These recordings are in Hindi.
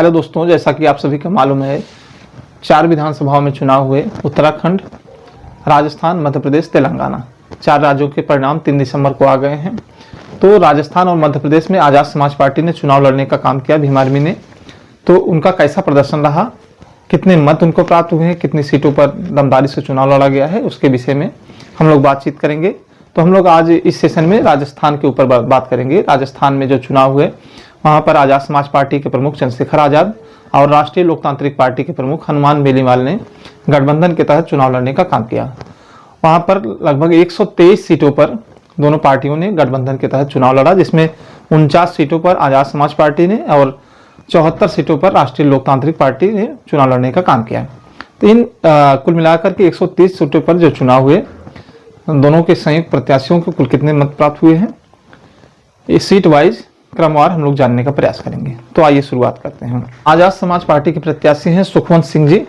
हेलो दोस्तों, जैसा कि आप सभी को मालूम है 4 विधानसभाओं में चुनाव हुए। उत्तराखंड, राजस्थान, मध्य प्रदेश, तेलंगाना 4 राज्यों के परिणाम 3 दिसंबर को आ गए हैं। तो राजस्थान और मध्य प्रदेश में आज़ाद समाज पार्टी ने चुनाव लड़ने का काम किया भीम आर्मी ने। तो उनका कैसा प्रदर्शन रहा, कितने मत उनको प्राप्त हुए हैं, कितनी सीटों पर दमदारी से चुनाव लड़ा गया है, उसके विषय में हम लोग बातचीत करेंगे। तो हम लोग आज इस सेशन में राजस्थान के ऊपर बात करेंगे। राजस्थान में जो चुनाव हुए वहाँ पर आज़ाद समाज पार्टी के प्रमुख चंद्रशेखर आज़ाद और राष्ट्रीय लोकतांत्रिक पार्टी के प्रमुख हनुमान बेनीवाल ने गठबंधन के तहत चुनाव लड़ने का काम किया। वहाँ पर लगभग 123 सीटों पर दोनों पार्टियों ने गठबंधन के तहत चुनाव लड़ा, जिसमें 49 सीटों पर आज़ाद समाज पार्टी ने और 74 सीटों पर राष्ट्रीय लोकतांत्रिक पार्टी ने चुनाव लड़ने का काम किया। तो इन कुल मिलाकर के 130 सीटों पर जो चुनाव हुए, दोनों के संयुक्त प्रत्याशियों को कुल कितने मत प्राप्त हुए हैं, इस सीट वाइज क्रमवार हम लोग जानने का प्रयास करेंगे। तो आइए शुरुआत करते हैं। आजाद समाज पार्टी के प्रत्याशी हैं सुखवंत सिंह जी।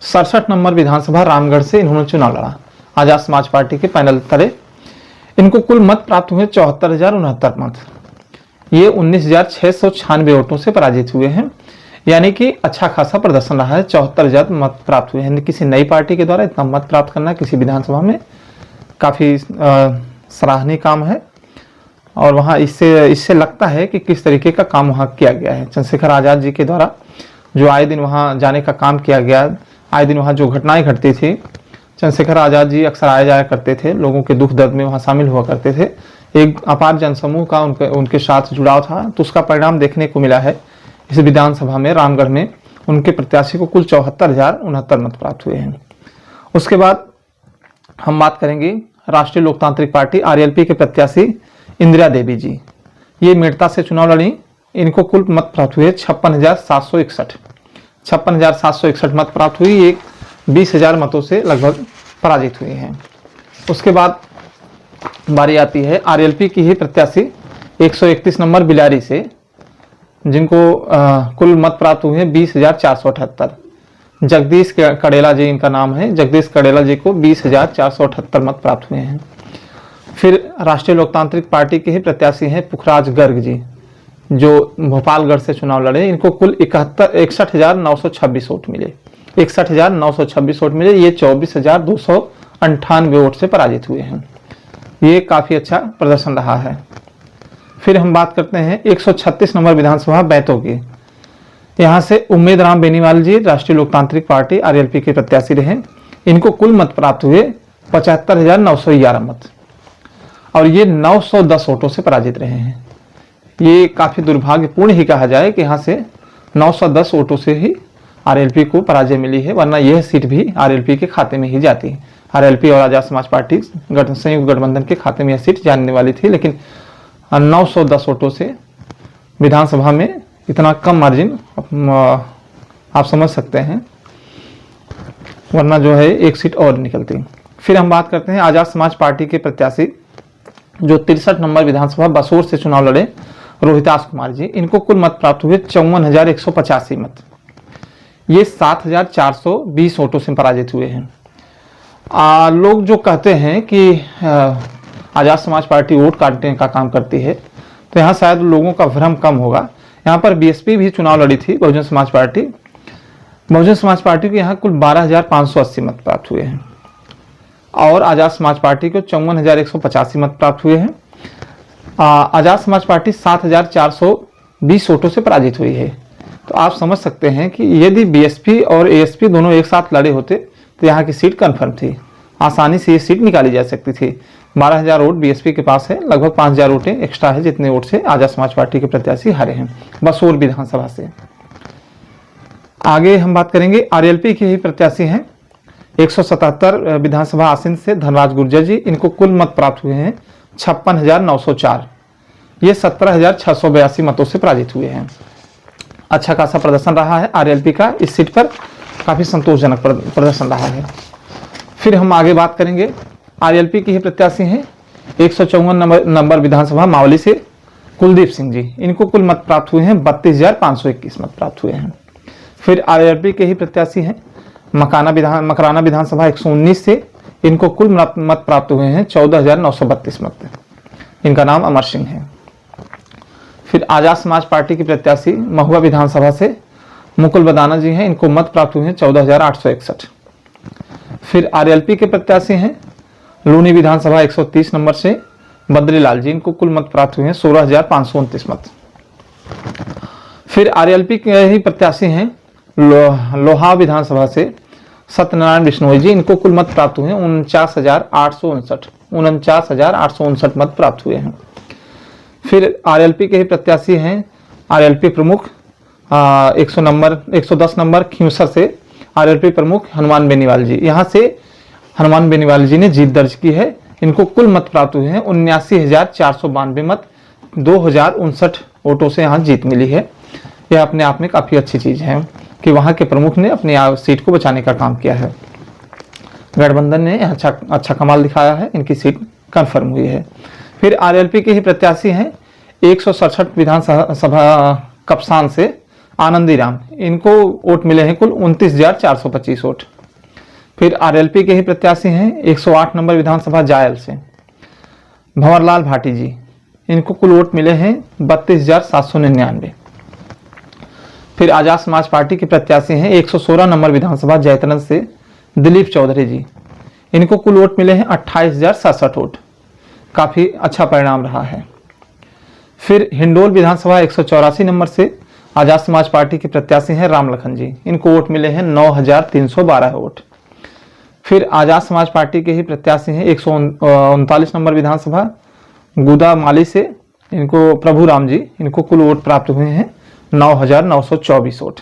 67 नंबर विधानसभा रामगढ़ से इन्होंने चुनाव लड़ा। आजाद समाज पार्टी के पैनल तले इनको कुल मत प्राप्त हुए 74,069 मत। ये 19,696 वोटों से पराजित हुए हैं, यानी कि अच्छा खासा प्रदर्शन रहा है। 74,000 मत प्राप्त हुए हैं। किसी नई पार्टी के द्वारा इतना मत प्राप्त करना किसी विधानसभा में काफी सराहनीय काम है। और वहाँ इससे लगता है कि किस तरीके का काम वहाँ किया गया है। चंद्रशेखर आज़ाद जी के द्वारा जो आए दिन वहाँ जाने का काम किया गया, आए दिन वहाँ जो घटनाएं घटती थी, चंद्रशेखर आज़ाद जी अक्सर आया जाया करते थे, लोगों के दुख दर्द में वहाँ शामिल हुआ करते थे। एक अपार जनसमूह का उनके साथ जुड़ाव था, तो उसका परिणाम देखने को मिला है। इस विधानसभा में रामगढ़ में उनके प्रत्याशी को कुल 74,069 मत प्राप्त हुए हैं। उसके बाद हम बात करेंगे राष्ट्रीय लोकतांत्रिक पार्टी आरएलपी के प्रत्याशी इंदिरा देवी जी। ये मेड़ता से चुनाव लड़ी। इनको कुल मत प्राप्त हुए 56,761 मत प्राप्त हुई। एक 20,000 मतों से लगभग पराजित हुई हैं। उसके बाद बारी आती है आरएलपी की ही प्रत्याशी 131 नंबर बिलारी से, जिनको कुल मत प्राप्त हुए हैं 20,478। जगदीश कड़ेला जी इनका नाम है। जगदीश कड़ेला जी को 20,478 मत प्राप्त हुए हैं। फिर राष्ट्रीय लोकतांत्रिक पार्टी के ही प्रत्याशी हैं पुखराज गर्ग जी, जो भोपालगढ़ से चुनाव लड़े। इनको कुल 61,926 वोट मिले। 61,926 वोट मिले। ये 24,298 वोट से पराजित हुए हैं। ये काफी अच्छा प्रदर्शन रहा है। फिर हम बात करते हैं 136 नंबर विधानसभा बैतों की। यहाँ से उम्मेद राम बेनीवाल जी राष्ट्रीय लोकतांत्रिक पार्टी आरएलपी के प्रत्याशी रहे। इनको कुल मत प्राप्त हुए 75,911 मत, और ये 910 वोटों से पराजित रहे हैं। ये काफी दुर्भाग्यपूर्ण ही कहा जाए कि यहाँ से 910 वोटों से ही आरएलपी को पराजय मिली है, वरना यह सीट भी आरएलपी के खाते में ही जाती। आरएलपी और आजाद समाज पार्टी संयुक्त गठबंधन के खाते में यह सीट जाने वाली थी, लेकिन 910 वोटों से विधानसभा में इतना कम मार्जिन आप समझ सकते हैं, वरना जो है एक सीट और निकलती। फिर हम बात करते हैं आजाद समाज पार्टी के प्रत्याशी जो 63 नंबर विधानसभा बसोर से चुनाव लड़े, रोहितास कुमार जी। इनको कुल मत प्राप्त हुए 54,185 मत। ये 7,420 वोटों से पराजित हुए हैं। लोग जो कहते हैं कि आजाद समाज पार्टी वोट काटने का काम करती है, तो यहाँ शायद लोगों का भ्रम कम होगा। यहाँ पर बीएसपी भी चुनाव लड़ी थी, बहुजन समाज पार्टी। बहुजन समाज पार्टी को यहाँ कुल 12,580 मत प्राप्त हुए हैं, और आजाद समाज पार्टी को 54,185 मत प्राप्त हुए हैं। आजाद समाज पार्टी 7,420 वोटों से पराजित हुई है। तो आप समझ सकते हैं कि यदि बीएसपी और एएसपी दोनों एक साथ लड़े होते तो यहाँ की सीट कन्फर्म थी, आसानी से ये सीट निकाली जा सकती थी। 12,000 वोट बीएसपी के पास है, लगभग 5,000 वोटें एक्स्ट्रा है, जितने वोट से आजाद समाज पार्टी के प्रत्याशी हारे हैं बसोर विधानसभा से। आगे हम बात करेंगे आरएलपी के ही प्रत्याशी हैं 177 विधानसभा आसीन से धनराज गुर्जर जी। इनको कुल मत प्राप्त हुए हैं 56,904। ये 17,682 मतों से पराजित हुए हैं। अच्छा खासा प्रदर्शन रहा है आरएलपी का। इस सीट पर काफी संतोषजनक प्रदर्शन रहा है। फिर हम आगे बात करेंगे आरएलपी के ही प्रत्याशी हैं 154 नंबर विधानसभा मावली से कुलदीप सिंह जी। इनको कुल मत प्राप्त हुए हैं 32,521 मत प्राप्त हुए हैं। फिर आरएलपी के ही प्रत्याशी हैं मकराना विधानसभा 119 से। इनको कुल मत प्राप्त हुए हैं 14,932 मत। इनका नाम अमर सिंह है। फिर आजाद समाज पार्टी की प्रत्याशी महुआ विधानसभा से मुकुल बदाना जी हैं, इनको मत प्राप्त हुए हैं 14,861। फिर आरएलपी के प्रत्याशी हैं लूनी विधानसभा 130 नंबर से बद्रीलाल जी, इनको कुल मत प्राप्त हुए हैं 16,529 मत। फिर आरएलपी के ही प्रत्याशी हैं लोहा विधानसभा से सत्यनारायण बिश्नोई जी, इनको कुल मत प्राप्त हुए हैं 49,859 मत प्राप्त हुए हैं। फिर आरएलपी के ही प्रत्याशी हैं आरएलपी प्रमुख 110 नंबर खींवसर से आरएलपी प्रमुख हनुमान बेनीवाल जी, यहाँ से हनुमान बेनीवाल जी ने जीत दर्ज की है। इनको कुल मत प्राप्त हुए हैं 79,492 मत, 2,059 वोटों से यहाँ जीत मिली है। यह अपने आप में काफ़ी अच्छी चीज़ है कि वहाँ के प्रमुख ने अपनी सीट को बचाने का काम किया है। गठबंधन ने अच्छा कमाल दिखाया है, इनकी सीट कन्फर्म हुई है। फिर आरएलपी के ही प्रत्याशी हैं 167 विधानसभा कप्सान से आनंदी राम, इनको वोट मिले हैं कुल 29,425 वोट। फिर आरएलपी के ही प्रत्याशी हैं 108 नंबर विधानसभा जायल से भंवरलाल भाटी जी, इनको कुल वोट मिले हैं 32,799। फिर आजाद समाज पार्टी के प्रत्याशी हैं 116 नंबर विधानसभा जैतरन से दिलीप चौधरी जी, इनको कुल वोट मिले हैं 28,067 वोट, काफ़ी अच्छा परिणाम रहा है। फिर हिंडोल विधानसभा 184 नंबर से आजाद समाज पार्टी के प्रत्याशी हैं राम लखन जी, इनको वोट मिले हैं 9,312 वोट। फिर आजाद समाज पार्टी के ही प्रत्याशी हैं 139 नंबर विधानसभा गुदा माली से इनको प्रभु राम जी, इनको कुल वोट प्राप्त हुए हैं 9,924 वोट।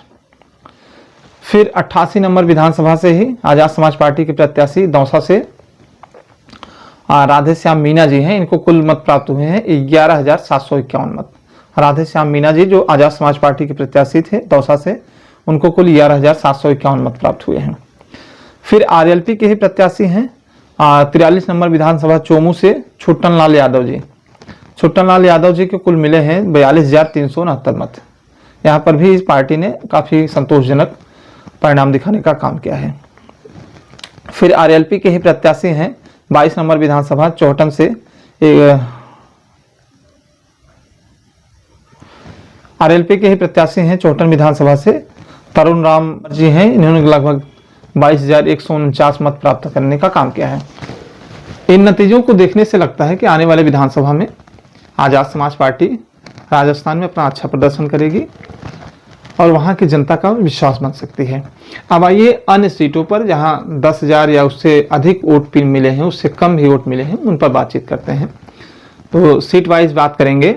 फिर 88 नंबर विधानसभा से ही आजाद समाज पार्टी के प्रत्याशी दौसा से राधे श्याम मीना जी हैं, इनको कुल मत प्राप्त हुए हैं 11,751 मत। राधे श्याम मीना जी जो आजाद समाज पार्टी के प्रत्याशी थे दौसा से, उनको कुल 11,751 मत प्राप्त हुए हैं। फिर आरएलपी के ही प्रत्याशी हैं 43 नंबर विधानसभा चोमू से छुट्टन लाल यादव जी, छुट्टन लाल यादव जी के कुल मिले हैं 42,369 मत। यहाँ पर भी इस पार्टी ने काफ़ी संतोषजनक परिणाम दिखाने का काम किया है। फिर आरएलपी के ही प्रत्याशी हैं 22 नंबर विधानसभा चौहटन से आरएलपी के ही प्रत्याशी हैं चौहटन विधानसभा से तरुण राम जी हैं, इन्होंने लगभग 22,149 मत प्राप्त करने का काम किया है। इन नतीजों को देखने से लगता है कि आने वाले विधानसभा में आजाद समाज पार्टी राजस्थान में अपना अच्छा प्रदर्शन करेगी और वहां की जनता का विश्वास बन सकती है। अब आइए अन्य सीटों पर जहां 10,000 या उससे अधिक वोट मिले हैं, उससे कम भी वोट मिले हैं, उन पर बातचीत करते हैं। तो सीट वाइज बात करेंगे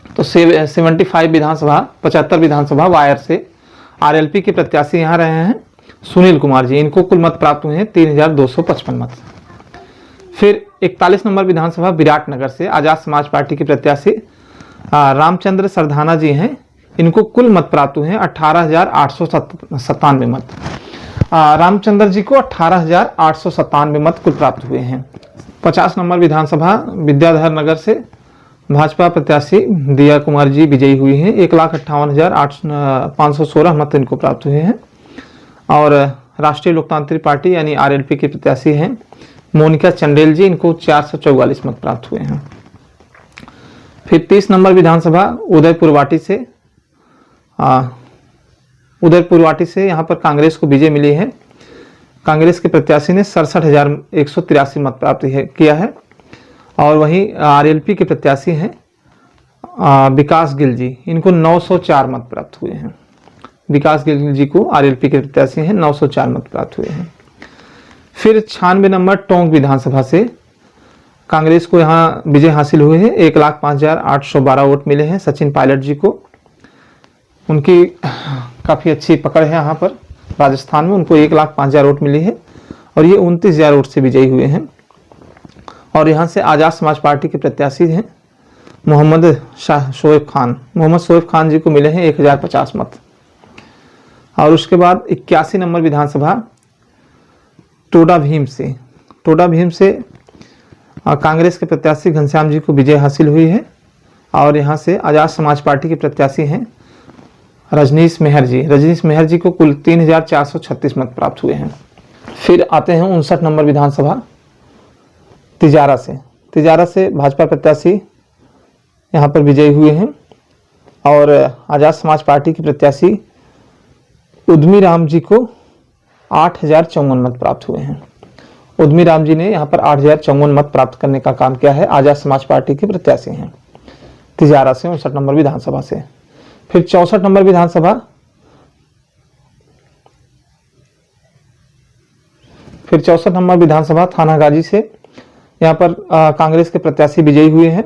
तो 75 विधानसभा 75 विधानसभा वायर से आरएलपी के प्रत्याशी यहाँ रहे हैं सुनील कुमार जी, इनको कुल मत प्राप्त हुए हैं 3,255 मत। फिर 41 नंबर विधानसभा विराटनगर से आजाद समाज पार्टी के प्रत्याशी रामचंद्र सरधाना जी हैं, इनको कुल मत प्राप्त हुए हैं 18,897 मत। रामचंद्र जी को 18,897 मत कुल प्राप्त हुए हैं। 50 नंबर विधानसभा विद्याधर नगर से भाजपा प्रत्याशी दिया कुमार जी विजयी हुई हैं, 1,58,516 मत इनको प्राप्त हुए हैं। और राष्ट्रीय लोकतांत्रिक पार्टी यानी आरएलपी के प्रत्याशी हैं मोनिका चंडेल जी, इनको 444 मत प्राप्त हुए हैं। फिर 30 नंबर विधानसभा उदयपुर वाटी से यहाँ पर कांग्रेस को विजय मिली है। कांग्रेस के प्रत्याशी ने 67,183 मत प्राप्त किया है। और वहीं आरएलपी के प्रत्याशी हैं विकास गिल जी, इनको 904 मत प्राप्त हुए हैं। विकास गिल जी को आरएलपी के प्रत्याशी हैं 904 मत प्राप्त हुए हैं। फिर 96 नंबर टोंक विधानसभा से कांग्रेस को यहाँ विजय हासिल हुए हैं, 1,05,812 वोट मिले हैं सचिन पायलट जी को। उनकी काफ़ी अच्छी पकड़ है यहाँ पर राजस्थान में, उनको 1,05,000 वोट मिली है और ये 29,000 वोट से विजयी हुए हैं। और यहाँ से आजाद समाज पार्टी के प्रत्याशी हैं मोहम्मद शोएब खान जी को मिले हैं 1,050 मत। और उसके बाद 81 नंबर विधानसभा टोडा भीम से कांग्रेस के प्रत्याशी घनश्याम जी को विजय हासिल हुई है। और यहाँ से आजाद समाज पार्टी के प्रत्याशी हैं रजनीश मेहर जी को कुल 3,436 मत प्राप्त हुए हैं। फिर आते हैं 59 नंबर विधानसभा तिजारा से भाजपा प्रत्याशी यहाँ पर विजयी हुए हैं। और आजाद समाज पार्टी के प्रत्याशी उद्यमी राम जी को 8054 मत प्राप्त हुए हैं। उद्यमी राम जी ने यहाँ पर 8054 मत प्राप्त करने का काम किया है। आजाद समाज पार्टी के प्रत्याशी हैं तिजारा से 59 नंबर विधानसभा से। फिर 64 नंबर विधानसभा, फिर 64 नंबर विधानसभा थानागाजी से यहाँ पर कांग्रेस के प्रत्याशी विजयी हुए हैं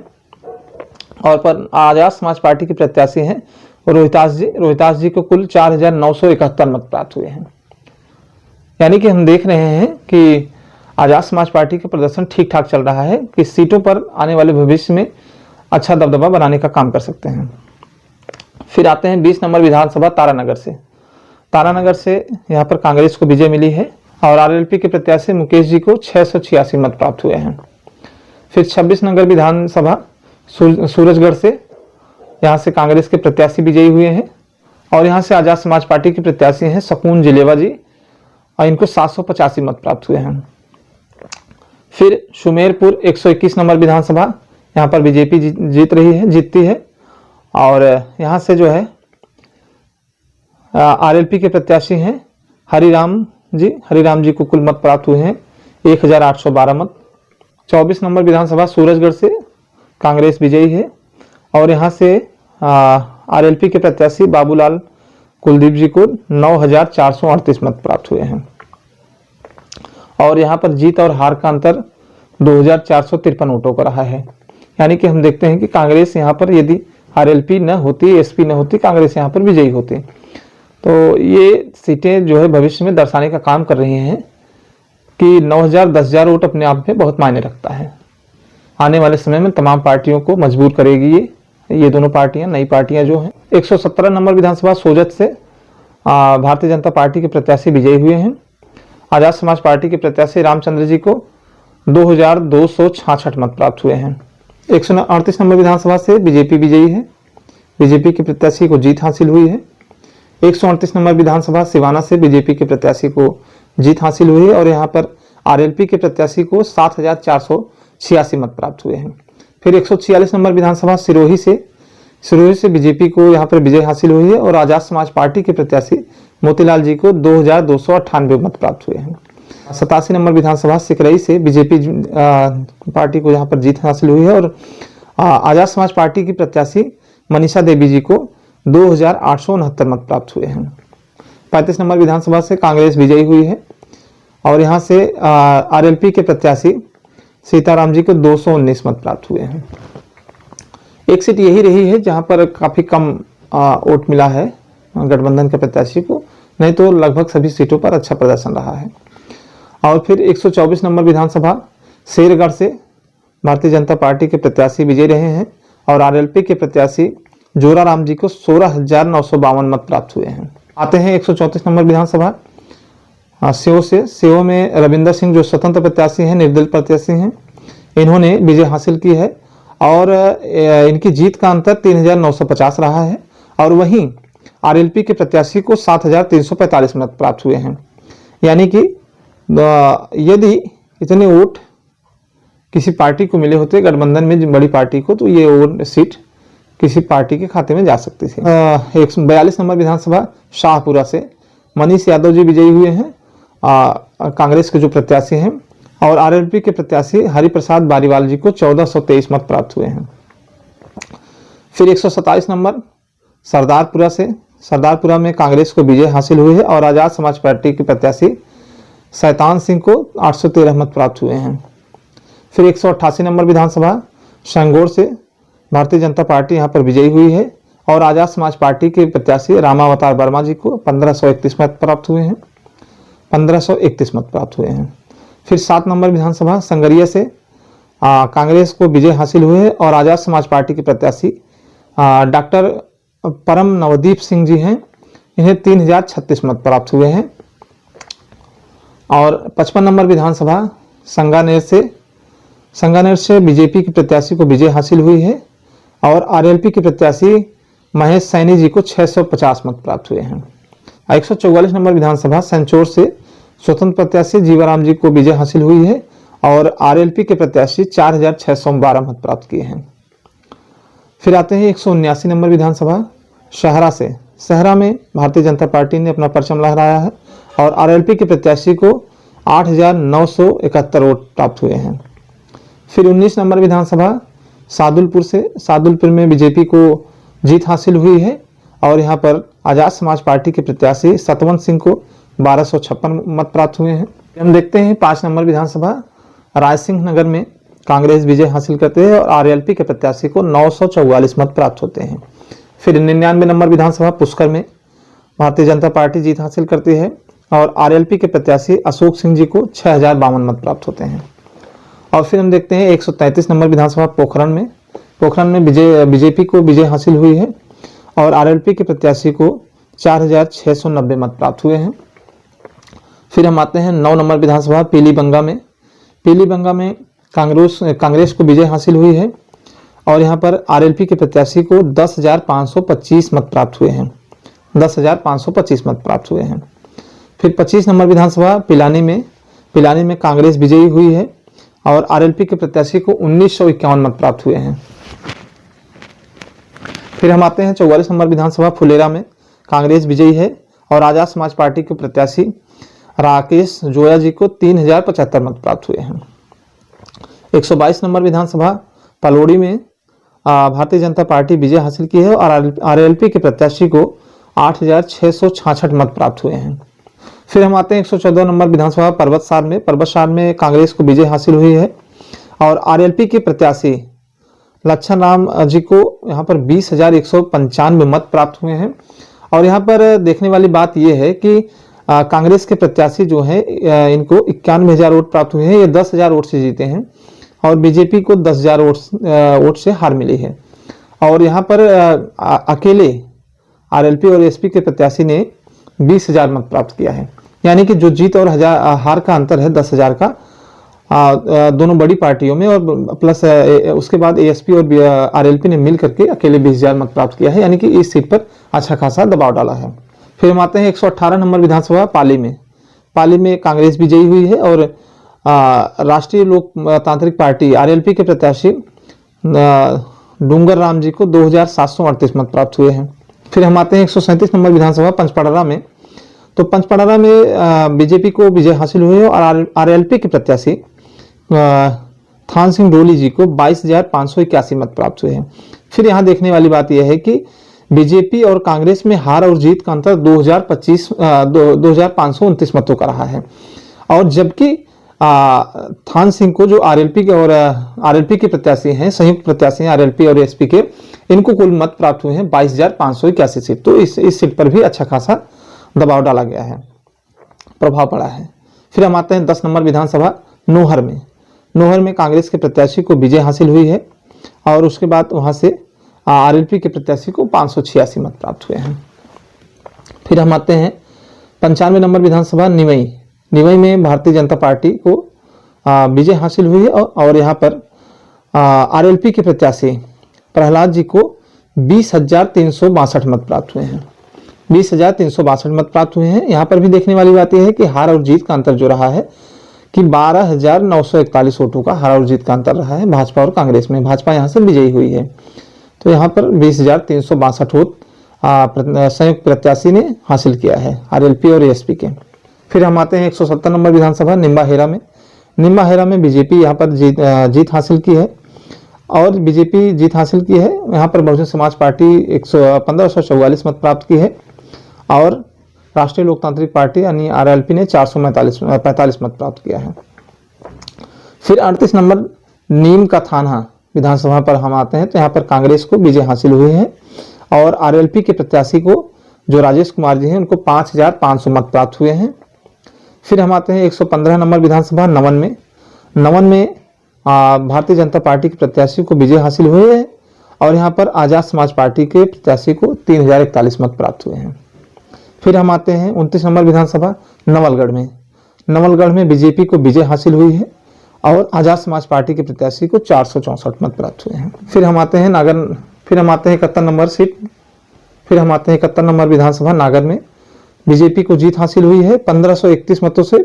और पर आजाद समाज पार्टी के प्रत्याशी हैं रोहितास जी को कुल 4971 मत प्राप्त हुए हैं। यानी कि हम देख रहे हैं कि आजाद समाज पार्टी का प्रदर्शन ठीक ठाक चल रहा है कि सीटों पर आने वाले भविष्य में अच्छा दबदबा बनाने का काम कर सकते हैं। फिर आते हैं 20 नंबर विधानसभा तारानगर से। तारानगर से यहाँ पर कांग्रेस को विजय मिली है और आरएलपी के प्रत्याशी मुकेश जी को 686 मत प्राप्त हुए हैं। फिर 26 नगर विधानसभा सूरजगढ़ से, यहाँ से कांग्रेस के प्रत्याशी विजयी हुए हैं और यहाँ से आजाद समाज पार्टी के प्रत्याशी हैं सकून जिलेवा जी और इनको 785 मत प्राप्त हुए हैं। फिर सुमेरपुर 121 नंबर विधानसभा, यहाँ पर बीजेपी जीतती है और यहाँ से जो है आरएलपी के प्रत्याशी हैं हरिराम जी को कुल मत प्राप्त हुए हैं 1812 मत। 24 नंबर विधानसभा सूरजगढ़ से कांग्रेस विजयी है और यहाँ से आरएलपी के प्रत्याशी बाबूलाल कुलदीप जी को 9438 मत प्राप्त हुए हैं और यहाँ पर जीत और हार का अंतर 2453 वोटों का रहा है। यानी कि हम देखते हैं कि कांग्रेस यहाँ पर यदि आरएलपी न होती, एसपी न होती, कांग्रेस यहाँ पर विजयी होती। तो ये सीटें जो है भविष्य में दर्शाने का काम कर रही हैं कि 9000-10000 वोट अपने आप में बहुत मायने रखता है। आने वाले समय में तमाम पार्टियों को मजबूर करेगी ये दोनों पार्टियां, नई पार्टियां जो हैं। 117 नंबर विधानसभा सोजत से भारतीय जनता पार्टी के प्रत्याशी विजयी हुए हैं। आजाद समाज पार्टी के प्रत्याशी रामचंद्र जी को 2266 मत प्राप्त हुए हैं। 138 नंबर विधानसभा से बीजेपी विजयी है, बीजेपी के प्रत्याशी को जीत हासिल हुई है। 138 नंबर विधानसभा सिवाना से बीजेपी के प्रत्याशी को जीत हासिल हुई है और यहाँ पर आरएलपी के प्रत्याशी को 7486 मत प्राप्त हुए हैं। फिर 146 नंबर विधानसभा सिरोही से बीजेपी को यहाँ पर विजय हासिल हुई है और आजाद समाज पार्टी के प्रत्याशी मोतीलाल जी को 2298 मत प्राप्त हुए हैं। 87 नंबर विधानसभा सिकरई से बीजेपी पार्टी को यहाँ पर जीत हासिल हुई है और आजाद समाज पार्टी की प्रत्याशी मनीषा देवी जी को 2869 मत प्राप्त हुए हैं। 35 नंबर विधानसभा से कांग्रेस विजयी हुई है और यहाँ से आरएलपी के प्रत्याशी सीताराम जी को 219 मत प्राप्त हुए हैं। एक सीट यही रही है जहाँ पर काफी कम वोट मिला है गठबंधन के प्रत्याशी को, नहीं तो लगभग सभी सीटों पर अच्छा प्रदर्शन रहा है। और फिर 124 नंबर विधानसभा शेरगढ़ से भारतीय जनता पार्टी के प्रत्याशी विजयी रहे हैं और आरएलपी के प्रत्याशी जोराराम जी को 16,952 मत प्राप्त हुए हैं। आते हैं 134 नंबर विधानसभा सेव में रविंदर सिंह जो स्वतंत्र प्रत्याशी हैं, निर्दलीय प्रत्याशी हैं, इन्होंने विजय हासिल की है और इनकी जीत का अंतर 3950 रहा है और वहीं आरएलपी के प्रत्याशी को 7345 मत प्राप्त हुए हैं। यानी कि यदि इतने वोट किसी पार्टी को मिले होते गठबंधन में बड़ी पार्टी को, तो ये सीट किसी पार्टी के खाते में जा सकती थी। 142 नंबर विधानसभा शाहपुरा से मनीष यादव जी विजयी हुए हैं, कांग्रेस के जो प्रत्याशी हैं, और आरएलपी के प्रत्याशी हरिप्रसाद बारीवाल जी को 1423 मत प्राप्त हुए हैं। फिर 127 नंबर सरदारपुरा में कांग्रेस को विजय हासिल हुई है और आजाद समाज पार्टी के प्रत्याशी शैतान सिंह को 813 मत प्राप्त हुए हैं। फिर 188 नंबर विधानसभा शंगोर से भारतीय जनता पार्टी यहाँ पर विजयी हुई है और आजाद समाज पार्टी के प्रत्याशी रामावतार वर्मा जी को 1531 मत प्राप्त हुए हैं। 1531 मत प्राप्त हुए हैं। फिर 7 नंबर विधानसभा संगरिया से कांग्रेस को विजय हासिल हुई है और आजाद समाज पार्टी के प्रत्याशी डॉक्टर परम नवदीप सिंह जी हैं, इन्हें 3036 मत प्राप्त हुए हैं। और 55 नंबर विधानसभा संगानेर से बीजेपी के प्रत्याशी को विजय हासिल हुई है और आरएलपी के प्रत्याशी महेश सैनी जी को 650 मत प्राप्त हुए हैं। 144 नंबर विधानसभा संचोर से स्वतंत्र प्रत्याशी जीवाराम जी को विजय हासिल हुई है और आरएलपी के प्रत्याशी 4612 मत प्राप्त किए हैं। फिर आते हैं 179 नंबर विधानसभा शहरा से सहरा में भारतीय जनता पार्टी ने अपना परचम लहराया है और आरएलपी के प्रत्याशी को 8,971 वोट प्राप्त हुए हैं। फिर 19 नंबर विधानसभा सादुलपुर से, सादुलपुर में बीजेपी को जीत हासिल हुई है और यहाँ पर आजाद समाज पार्टी के प्रत्याशी सतवंत सिंह को 1256 मत प्राप्त हुए हैं। हम देखते हैं 5 नंबर विधानसभा रायसिंह नगर में कांग्रेस विजय हासिल करते हैं और आरएलपी के प्रत्याशी को 944 मत प्राप्त होते हैं। फिर 99 नंबर विधानसभा पुष्कर में भारतीय जनता पार्टी जीत हासिल करती है और आरएलपी के प्रत्याशी अशोक सिंह जी को 6052 मत प्राप्त होते हैं। और फिर हम देखते हैं 133 नंबर विधानसभा पोखरण में बीजेपी को विजय हासिल हुई है और आरएलपी के प्रत्याशी को 4690 मत प्राप्त हुए हैं। फिर हम आते हैं 9 नंबर विधानसभा पीलीबंगा में कांग्रेस को विजय हासिल हुई है और यहाँ पर आरएलपी के प्रत्याशी को 10,525 मत प्राप्त हुए हैं। 10,525 मत प्राप्त हुए हैं। फिर 25 नंबर विधानसभा पिलानी में कांग्रेस विजयी हुई है और आरएलपी के प्रत्याशी को 1951 मत प्राप्त हुए हैं। फिर हम आते हैं 44 नंबर विधानसभा फुलेरा में कांग्रेस विजयी है और आजाद समाज पार्टी के प्रत्याशी राकेश जोया जी को 3075 मत प्राप्त हुए हैं। 122 नंबर विधानसभा पलौड़ी में भारतीय जनता पार्टी विजय हासिल की है और आरएलपी के प्रत्याशी को 8666 मत प्राप्त हुए हैं। फिर हम आते हैं 114 नंबर विधानसभा पर्वतसार में कांग्रेस को विजय हासिल हुई है और आरएलपी के प्रत्याशी लच्छन राम जी को यहाँ पर 20,195 मत प्राप्त हुए हैं। और यहाँ पर देखने वाली बात यह है कि कांग्रेस के प्रत्याशी जो हैं इनको 91,000 वोट प्राप्त हुए हैं, ये 10,000 वोट से जीते हैं और बीजेपी को 10,000 वोट से हार मिली है। और यहाँ पर अकेले आरएलपी और एसपी के प्रत्याशी ने 20,000 मत प्राप्त किया है, यानी कि जो जीत और हार का अंतर है 10,000 का दोनों बड़ी पार्टियों में, और प्लस उसके बाद एएसपी और आरएलपी ने मिल करके अकेले 20,000 मत प्राप्त किया है, यानी कि इस सीट पर अच्छा खासा दबाव डाला है। फिर हम आते हैं 118 नंबर विधानसभा पाली में कांग्रेस विजयी हुई है और राष्ट्रीय लोकतांत्रिक पार्टी आरएलपी के प्रत्याशी डूंगर राम जी को 2,738 मत प्राप्त हुए हैं। फिर हम आते हैं 137 नंबर विधानसभा पंचपड़रा में, तो पंचपड़रा में बीजेपी को विजय हासिल हुई है और आरएलपी के प्रत्याशी थान सिंह डोली जी को 22,581 मत प्राप्त हुए हैं। फिर यहाँ देखने वाली बात यह है कि बीजेपी और कांग्रेस में हार और जीत का अंतर 2,529 मतों का रहा है और जबकि थान सिंह को जो आरएलपी के प्रत्याशी हैं, संयुक्त प्रत्याशी हैं आरएलपी और एसपी के, इनको कुल मत प्राप्त हुए हैं 22,581 सीट। तो इस सीट पर भी अच्छा खासा दबाव डाला गया है, प्रभाव पड़ा है। फिर हम आते हैं 10 नंबर विधानसभा नोहर में कांग्रेस के प्रत्याशी को विजय हासिल हुई है और उसके बाद वहां से आरएलपी के प्रत्याशी को 586 मत प्राप्त हुए हैं। फिर हम आते हैं 95 नंबर विधानसभा निवई में भारतीय जनता पार्टी को विजय हासिल हुई है और यहाँ पर आरएलपी के प्रत्याशी प्रहलाद जी को 20,362 मत प्राप्त हुए हैं। 20,362 मत प्राप्त हुए हैं। यहाँ पर भी देखने वाली बात यह है कि हार और जीत का अंतर जो रहा है कि 12,941 वोटों का हार और जीत का अंतर रहा है भाजपा और कांग्रेस में। भाजपा यहाँ से विजयी हुई है, तो यहाँ पर 20,362 वोट संयुक्त प्रत्याशी ने हासिल किया है आरएलपी और एसपी के। फिर हम आते हैं 170 नंबर विधानसभा निम्बाहेरा में बीजेपी यहाँ पर जीत हासिल की है और बीजेपी जीत हासिल की है। यहाँ पर बहुजन समाज पार्टी 1544 मत प्राप्त की है और राष्ट्रीय लोकतांत्रिक पार्टी यानी आरएलपी ने 445 मत प्राप्त किया है। फिर 38 नंबर नीम का थाना विधानसभा पर हम आते हैं, तो यहाँ पर कांग्रेस को विजय हासिल हुई है और आरएलपी के प्रत्याशी को जो राजेश कुमार जी हैं उनको 5,500 मत प्राप्त हुए हैं। फिर हम आते हैं 115 नंबर विधानसभा नवन में भारतीय जनता पार्टी के प्रत्याशी को विजय हासिल हुई है और यहाँ पर आजाद समाज पार्टी के प्रत्याशी को 3,041 मत प्राप्त हुए हैं। फिर हम आते हैं 29 नंबर विधानसभा नवलगढ़ में बीजेपी को विजय हासिल हुई है और आजाद समाज पार्टी के प्रत्याशी को 464 मत प्राप्त हुए हैं। फिर हम आते हैं 71 नंबर सीट, फिर हम आते हैं 71 नंबर विधानसभा नागर में बीजेपी को जीत हासिल हुई है 1531 मतों से।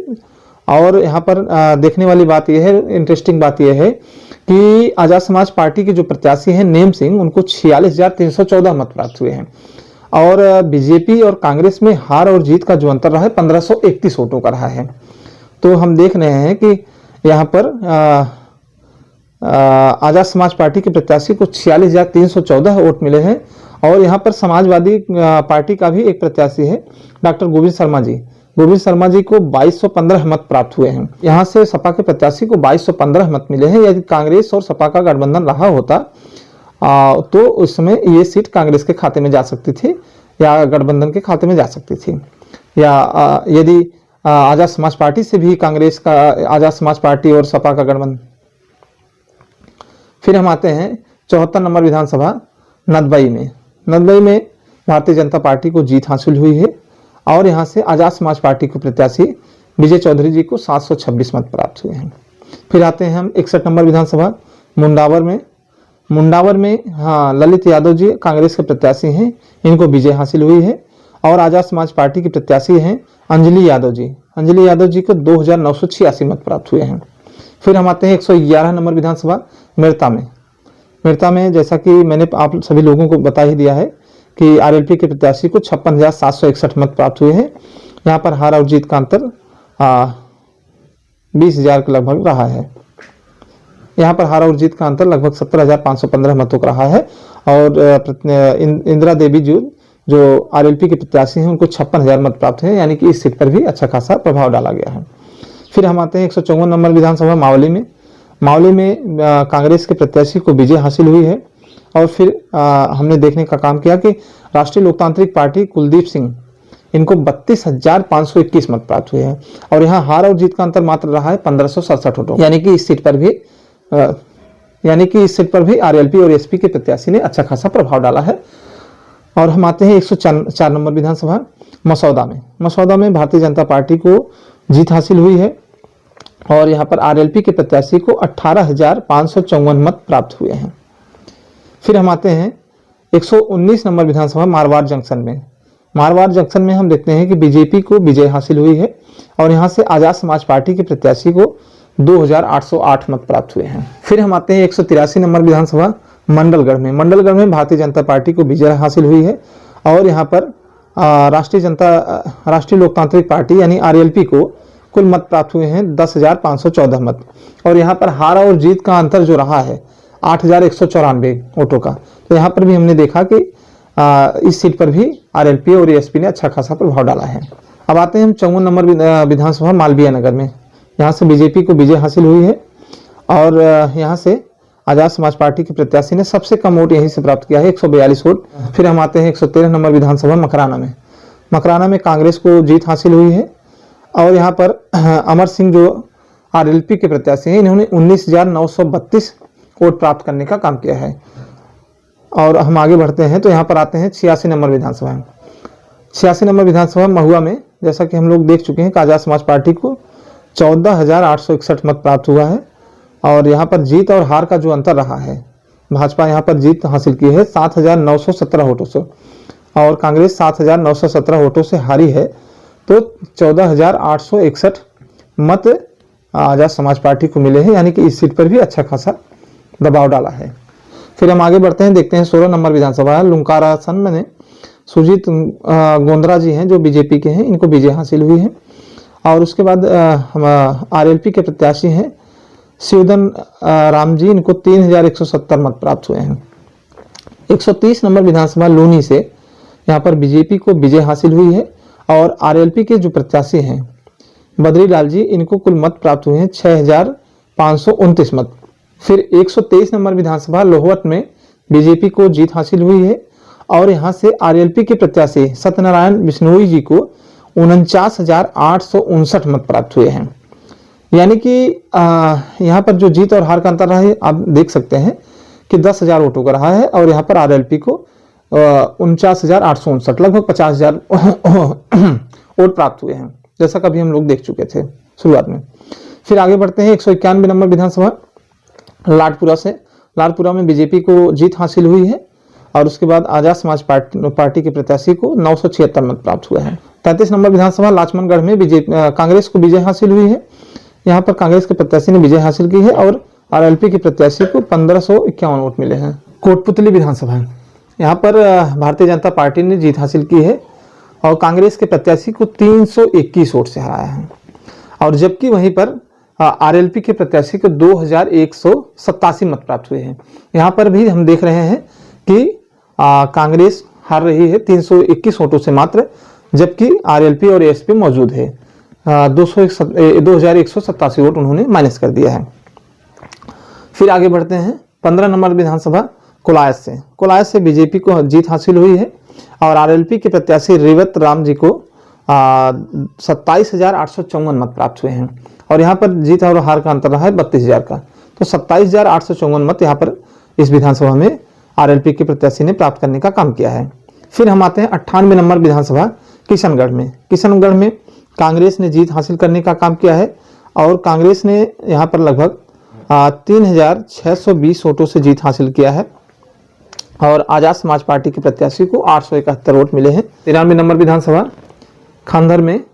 और यहाँ पर देखने वाली बात यह है, इंटरेस्टिंग बात यह है कि आजाद समाज पार्टी के जो प्रत्याशी हैं नेम सिंह, उनको 46,314 मत प्राप्त हुए हैं और बीजेपी और कांग्रेस में हार और जीत का जो अंतर रहा है 1531 वोटों का रहा है। तो हम देख रहे हैं कि यहाँ पर आजाद समाज पार्टी के प्रत्याशी को 46,314 वोट मिले हैं और यहाँ पर समाजवादी पार्टी का भी एक प्रत्याशी है डॉक्टर गोविंद शर्मा जी। गोविंद शर्मा जी को 2215 मत प्राप्त हुए हैं। यहाँ से सपा के प्रत्याशी को 2215 मत मिले हैं। यदि कांग्रेस और सपा का गठबंधन रहा होता तो उस समय ये सीट कांग्रेस के खाते में जा सकती थी या गठबंधन के खाते में जा सकती थी, या यदि आजाद समाज पार्टी से भी कांग्रेस का, आजाद समाज पार्टी और सपा का गठबंधन। फिर हम आते हैं 74 नंबर विधानसभा नदबई में। नदबई में भारतीय जनता पार्टी को जीत हासिल हुई है और यहाँ से आजाद समाज पार्टी के प्रत्याशी विजय चौधरी जी को 726 मत प्राप्त हुए हैं। फिर आते हैं हम 61 नंबर विधानसभा मुंडावर में। मुंडावर में ललित यादव जी कांग्रेस के प्रत्याशी हैं, इनको विजय हासिल हुई है और आजाद समाज पार्टी के प्रत्याशी हैं अंजलि यादव जी। अंजलि यादव जी को 2986 मत प्राप्त हुए हैं। फिर हम आते हैं 111 नंबर विधानसभा मेरता में। मेरता में जैसा कि मैंने आप सभी लोगों को बता ही दिया है कि आरएलपी के प्रत्याशी को 56,761 मत प्राप्त हुए हैं। यहाँ पर हार और जीत का अंतर 20,000 के लगभग रहा है। यहाँ पर हार और जीत का अंतर लगभग 17,515 मतों का रहा है और इंदिरा देवी जी जो आरएलपी के प्रत्याशी हैं उनको 56,000 मत प्राप्त हैं, यानी कि इस सीट पर भी अच्छा खासा प्रभाव डाला गया है। फिर हम आते हैं 154 नंबर विधानसभा मावली में। मावली में कांग्रेस के प्रत्याशी को विजय हासिल हुई है और फिर हमने देखने का काम किया कि राष्ट्रीय लोकतांत्रिक पार्टी कुलदीप सिंह, इनको 32,521 मत प्राप्त हुए हैं और यहाँ हार और जीत का अंतर मात्र रहा है 1567 वोटों, यानी कि इस सीट पर भी आरएलपी और एसपी के प्रत्याशी ने अच्छा खासा प्रभाव डाला है। और हम आते हैं 104 नंबर विधानसभा मसौदा में। मसौदा में भारतीय जनता पार्टी को जीत हासिल हुई है और यहाँ पर आरएलपी के प्रत्याशी को 18,554 मत प्राप्त हुए हैं। फिर हम आते हैं 119 नंबर विधानसभा मारवाड़ जंक्शन में। मारवाड़ जंक्शन में हम देखते हैं कि बीजेपी को विजय हासिल हुई है और यहाँ से आजाद समाज पार्टी के प्रत्याशी को 2,808 मत प्राप्त हुए हैं। फिर हम आते हैं 183 नंबर विधानसभा मंडलगढ़ में। मंडलगढ़ में भारतीय जनता पार्टी को विजय हासिल हुई है और यहाँ पर राष्ट्रीय लोकतांत्रिक पार्टी यानी आरएलपी को कुल मत प्राप्त हुए हैं 10,514 मत और यहाँ पर हार और जीत का अंतर जो रहा है 8,194 वोटों का। तो यहाँ पर भी हमने देखा कि इस सीट पर भी आरएलपी और एसपी ने अच्छा खासा प्रभाव डाला है। अब आते हैं हम 54 नंबर विधानसभा मालवीय नगर में। यहाँ से बीजेपी को विजय हासिल हुई है और यहाँ से आजाद समाज पार्टी के प्रत्याशी ने सबसे कम वोट यहीं से प्राप्त किया है, 142 वोट। फिर हम आते हैं 113 नंबर विधानसभा मकराना में। मकराना में कांग्रेस को जीत हासिल हुई है और यहाँ पर अमर सिंह जो आरएलपी के प्रत्याशी हैं, इन्होंने 19,932 वोट प्राप्त करने का काम किया है। और हम आगे बढ़ते हैं तो यहाँ पर आते हैं 86 नंबर विधानसभा। 86 नंबर विधानसभा महुआ में जैसा कि हम लोग देख चुके हैं कि आजाद समाज पार्टी को 14,861 मत प्राप्त हुआ है और यहाँ पर जीत और हार का जो अंतर रहा है, भाजपा यहाँ पर जीत हासिल की है 7,917 वोटों से और कांग्रेस 7,917 वोटों से हारी है। तो 14,861 मत आजाद समाज पार्टी को मिले हैं, यानी कि इस सीट पर भी अच्छा खासा दबाव डाला है। फिर हम आगे बढ़ते हैं, देखते हैं 16 नंबर विधानसभा लुंकारासन में सुजीत गोंदरा जी हैं जो बीजेपी के हैं, इनको विजय हासिल हुई है। और उसके बाद हम आरएलपी के प्रत्याशी हैं शिवधन राम जी, इनको 3,170 मत प्राप्त हुए हैं। 130 नंबर विधानसभा लूनी से यहाँ पर बीजेपी को विजय हासिल हुई है और आरएलपी के जो प्रत्याशी हैं बद्री लाल जी, इनको कुल मत प्राप्त हुए हैं 6,529 मत। फिर 123 नंबर विधानसभा लोहवत में बीजेपी को जीत हासिल हुई है और यहाँ से आरएलपी के प्रत्याशी सत्यनारायण बिश्नोई जी को 49,859 मत प्राप्त हुए हैं। यानी कि यहाँ पर जो जीत और हार का अंतर रहा है आप देख सकते हैं कि 10,000 वोटों का रहा है और यहाँ पर आरएलपी को 49,859 लगभग 50,000 वोट प्राप्त हुए हैं, जैसा कभी हम लोग देख चुके थे शुरुआत में। फिर आगे बढ़ते हैं 191 नंबर विधानसभा लाडपुरा से। लाडपुरा में बीजेपी को जीत हासिल हुई है और उसके बाद आजाद समाज पार्टी के प्रत्याशी को 976 मत प्राप्त हुए हैं। 33 नंबर विधानसभा लाचमनगढ़ में कांग्रेस को विजय हासिल हुई है। यहाँ पर कांग्रेस के प्रत्याशी ने विजय हासिल की है और आरएलपी के प्रत्याशी को 1551 वोट मिले हैं। कोटपुतली विधानसभा यहाँ पर भारतीय जनता पार्टी ने जीत हासिल की है और कांग्रेस के प्रत्याशी को 321 वोट से हराया है। और जबकि वहीं पर आरएलपी के प्रत्याशी को 2187 मत प्राप्त हुए हैं। यहाँ पर भी हम देख रहे हैं कि कांग्रेस हार रही है 321 वोटों से मात्र, जबकि आरएलपी और एएसपी मौजूद है। 2187 वोट उन्होंने माइनस कर दिया है। फिर आगे बढ़ते हैं 15 नंबर विधानसभा कोलायत से बीजेपी को जीत हासिल हुई है और आरएलपी के प्रत्याशी रेवत राम जी को 27,854 मत प्राप्त हुए हैं। और यहाँ पर जीत और हार का अंतर रहा है 32,000 का, तो 27,854 मत यहाँ पर इस विधानसभा में आरएलपी के प्रत्याशी ने प्राप्त करने का काम किया है। फिर हम आते हैं 98 नंबर विधानसभा किशनगढ़ में कांग्रेस ने जीत हासिल करने का काम किया है और कांग्रेस ने यहाँ पर लगभग 3,620 वोटों से जीत हासिल किया है और आजाद समाज पार्टी के प्रत्याशी को 871 वोट मिले हैं। 93 नंबर विधानसभा खांदर में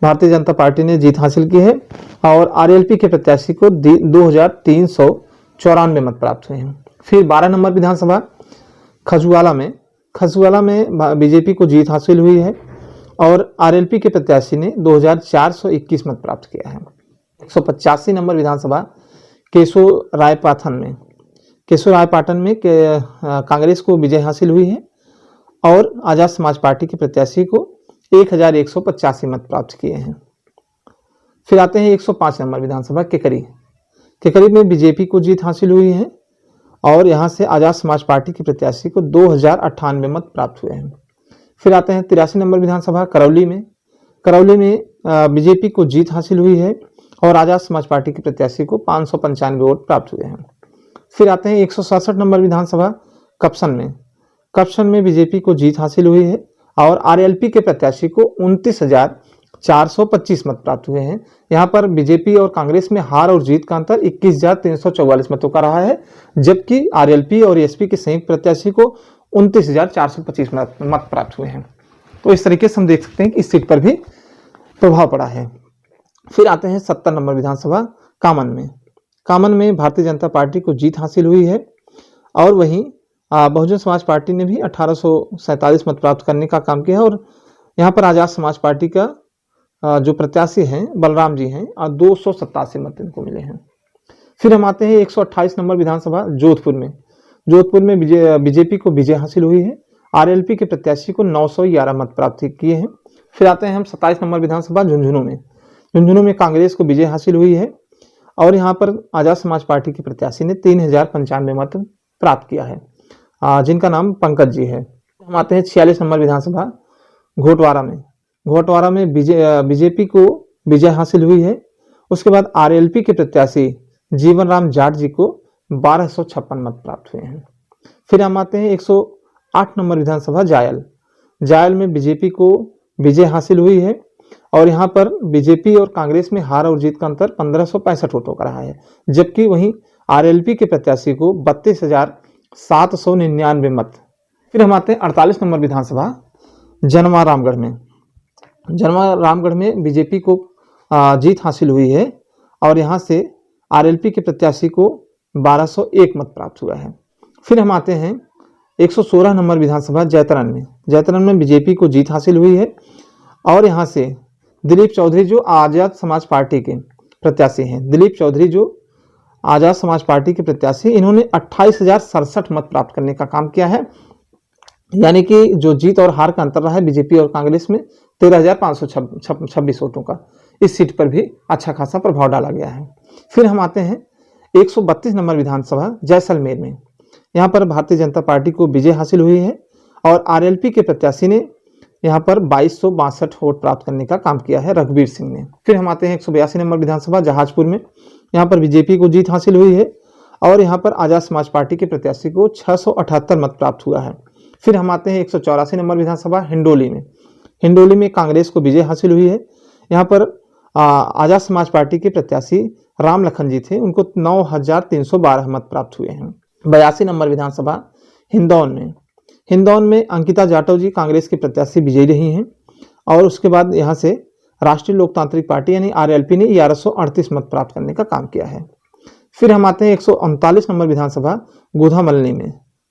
भारतीय जनता पार्टी ने जीत हासिल की है और आरएलपी के प्रत्याशी को 2,394 मत प्राप्त हुए हैं। फिर 12 नंबर विधानसभा खजुआला में बीजेपी को जीत हासिल हुई है और आरएलपी के प्रत्याशी ने 2,421 मत प्राप्त किया है। 185 नंबर विधानसभा केशोरायपाटन में कांग्रेस को विजय हासिल हुई है और आजाद समाज पार्टी के प्रत्याशी को 1,185 मत प्राप्त किए हैं। फिर आते हैं 105 नंबर विधानसभा केकरी में बीजेपी को जीत हासिल हुई है और यहां से आजाद समाज पार्टी के प्रत्याशी को 2,098 मत प्राप्त हुए हैं। फिर आते हैं 83 नंबर विधानसभा करौली में बीजेपी को जीत हासिल हुई है और आजाद समाज पार्टी के प्रत्याशी को 595 वोट प्राप्त हुए हैं। फिर आते हैं 167 नंबर विधानसभा कप्सन में बीजेपी को जीत हासिल हुई है और आरएलपी के प्रत्याशी को 29,425 मत प्राप्त हुए हैं। यहाँ पर बीजेपी और कांग्रेस में हार और जीत का अंतर 21,344 मतों का रहा है, जबकि आरएलपी और एसपी के संयुक्त प्रत्याशी को 29,425 मत प्राप्त हुए हैं। तो इस तरीके से हम देख सकते हैं कि इस सीट पर भी प्रभाव पड़ा है। फिर आते हैं 70 नंबर विधानसभा कामन में भारतीय जनता पार्टी को जीत हासिल हुई है और वहीं बहुजन समाज पार्टी ने भी 1847 मत प्राप्त करने का काम किया है और यहाँ पर आजाद समाज पार्टी का जो प्रत्याशी हैं बलराम जी हैं 287 मत इनको मिले हैं। फिर हम आते हैं 128 नंबर विधानसभा जोधपुर में बीजेपी को विजय हासिल हुई है। आरएलपी के प्रत्याशी को 911 मत प्राप्त किए हैं। फिर आते हैं हम 27 नंबर विधानसभा झुंझुनू में कांग्रेस को विजय हासिल हुई है और यहाँ पर आजाद समाज पार्टी के प्रत्याशी ने 3,095 मत प्राप्त किया है, जिनका नाम पंकज जी है। हम आते हैं 46 नंबर विधानसभा घोटवारा में बीजेपी को विजय हासिल हुई है। उसके बाद आरएलपी के प्रत्याशी जीवन राम जाट जी को 1256 मत प्राप्त हुए हैं। फिर हम आते हैं 108 नंबर विधानसभा जायल में बीजेपी को विजय हासिल हुई है और यहाँ पर बीजेपी और कांग्रेस में हार और जीत का अंतर 1565 वोटों का रहा है, जबकि वहीं आरएलपी के प्रत्याशी को 32,799 मत। फिर हम आते हैं 48 नंबर विधानसभा जनवा रामगढ़ में बीजेपी को जीत हासिल हुई है और यहाँ से आरएलपी के प्रत्याशी को 1201 मत प्राप्त हुआ है। फिर हम आते हैं 116 नंबर विधानसभा जैतरन में बीजेपी को जीत हासिल हुई है और यहाँ से दिलीप चौधरी जो आजाद समाज पार्टी के प्रत्याशी हैं, इन्होंने 28,067 मत प्राप्त करने का काम किया है, यानी कि जो जीत और हार का अंतर रहा है बीजेपी और कांग्रेस में 13,526 वोटों का, इस सीट पर भी अच्छा खासा प्रभाव डाला गया है। फिर हम आते हैं 132 नंबर विधानसभा जैसलमेर में। यहाँ पर भारतीय जनता पार्टी को विजय हासिल हुई है और आरएलपी के प्रत्याशी ने यहाँ पर 2262 वोट प्राप्त करने का काम किया है, रघुवीर सिंह ने। फिर हम आते हैं 182 नंबर विधानसभा जहाजपुर में। यहाँ पर बीजेपी को जीत हासिल हुई है और यहाँ पर आजाद समाज पार्टी के प्रत्याशी को 678 मत प्राप्त हुआ है। फिर हम आते हैं 184 नंबर विधानसभा हिंडोली में कांग्रेस को विजय हासिल हुई है। यहाँ पर आजाद समाज पार्टी के प्रत्याशी राम लखन जी थे, उनको 9,312 मत प्राप्त हुए हैं। 82 नंबर विधानसभा हिंदौन में अंकिता जाटव जी कांग्रेस के प्रत्याशी विजयी रही हैं और उसके बाद यहाँ से राष्ट्रीय लोकतांत्रिक पार्टी यानी आरएलपी ने 1138 मत प्राप्त करने का काम किया है। फिर हम आते हैं 139 नंबर विधानसभा